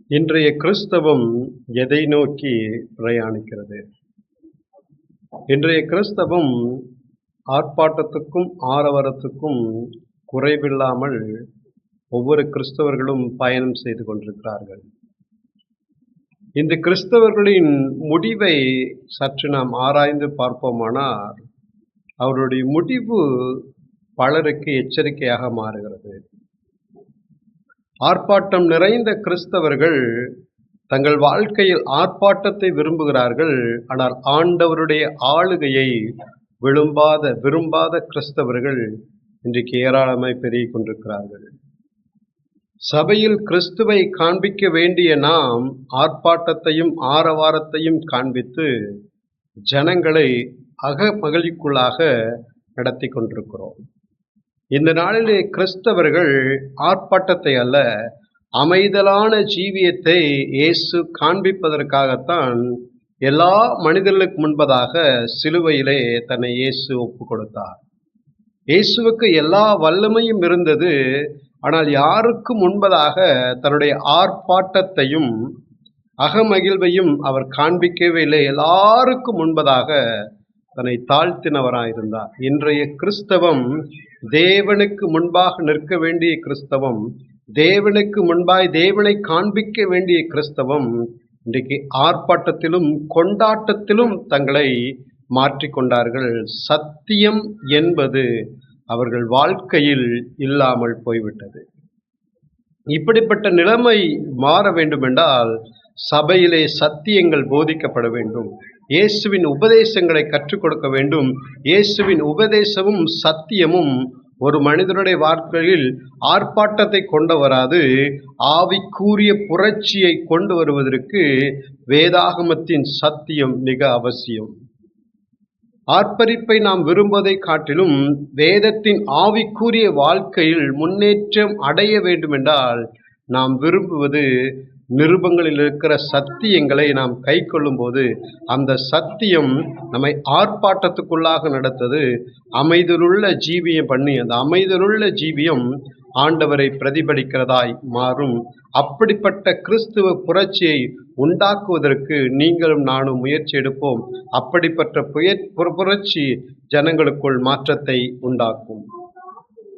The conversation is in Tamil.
இன்றைய கிறிஸ்தவம் எதை நோக்கி பிரயாணிக்கிறது? இன்றைய கிறிஸ்தவம் ஆர்ப்பாட்டத்துக்கும் ஆரவாரத்துக்கும் குறைவில்லாமல் ஒவ்வொரு கிறிஸ்தவர்களும் பயணம் செய்து கொண்டிருக்கிறார்கள். இந்த கிறிஸ்தவர்களின் முடிவை சற்று நாம் ஆராய்ந்து பார்ப்போமானால், அவருடைய முடிவு பலருக்கு எச்சரிக்கையாக மாறுகிறது. ஆர்ப்பாட்டம் நிறைந்த கிறிஸ்தவர்கள் தங்கள் வாழ்க்கையில் ஆர்ப்பாட்டத்தை விரும்புகிறார்கள். ஆனால் ஆண்டவருடைய ஆளுகையை விரும்பாத கிறிஸ்தவர்கள் இன்றைக்கு ஏராளமாய் பெருகிக் கொண்டிருக்கிறார்கள். சபையில் கிறிஸ்துவை காண்பிக்க வேண்டிய நாம் ஆர்ப்பாட்டத்தையும் ஆரவாரத்தையும் காண்பித்து ஜனங்களை அகமகிழ்ச்சிக்குள்ளாக நடத்தி கொண்டிருக்கிறோம். இந்த நாளிலே கிறிஸ்தவர்கள் ஆர்ப்பாட்டத்தை அல்ல, அமைதலான ஜீவியத்தை இயேசு காண்பிப்பதற்காகத்தான் எல்லா மனிதர்களுக்கு முன்பதாக சிலுவையிலே தன்னை இயேசு ஒப்பு கொடுத்தார். இயேசுவுக்கு எல்லா வல்லமையும் இருந்தது. ஆனால் யாருக்கு முன்பதாக தன்னுடைய ஆர்ப்பாட்டத்தையும் அகமகிழ்வையும் அவர் காண்பிக்கவே இல்லை. எல்லாருக்கும் முன்பதாக தன்னை தாழ்த்தினவராயிருந்தார். இன்றைய கிறிஸ்தவம் தேவனுக்கு முன்பாக நிற்க வேண்டிய கிறிஸ்தவம், தேவனுக்கு முன்பாய் தேவனை காண்பிக்க வேண்டிய கிறிஸ்தவம் இன்றைக்கு ஆர்ப்பாட்டத்திலும் கொண்டாட்டத்திலும் தங்களை மாற்றிக்கொண்டார்கள். சத்தியம் என்பது அவர்கள் வாழ்க்கையில் இல்லாமல் போய்விட்டது. இப்படிப்பட்ட நிலைமை மாற வேண்டுமென்றால் சபையிலே சத்தியங்கள் போதிக்கப்பட வேண்டும். இயேசுவின் உபதேசங்களை கற்றுக் கொடுக்க வேண்டும். இயேசுவின் உபதேசமும் சத்தியமும் ஒரு மனிதனுடைய வாழ்க்கையில் ஆர்ப்பாட்டத்தை கொண்டு வராது, ஆவிக்குரிய புரட்சியை கொண்டு வருவதற்கு வேதாகமத்தின் சத்தியம் மிக அவசியம். ஆர்ப்பரிப்பை நாம் விரும்புவதை காட்டிலும் வேதத்தின் ஆவிக்குரிய வாழ்க்கையில் முன்னேற்றம் அடைய வேண்டுமென்றால் நாம் விரும்புவது நிருபங்களில் இருக்கிற சத்தியங்களை நாம் கை கொள்ளும்போது அந்த சத்தியம் நம்மை ஆர்ப்பாட்டத்துக்குள்ளாக நடத்தது. அமைதலுள்ள ஜீவியம் பண்ணி அந்த அமைதலுள்ள ஜீவியம் ஆண்டவரை பிரதிபலிக்கிறதாய் மாறும். அப்படிப்பட்ட கிறிஸ்துவ புரட்சியை உண்டாக்குவதற்கு நீங்களும் நானும் முயற்சி எடுப்போம். அப்படிப்பட்ட புரட்சி ஜனங்களுக்குள் மாற்றத்தை உண்டாக்கும்.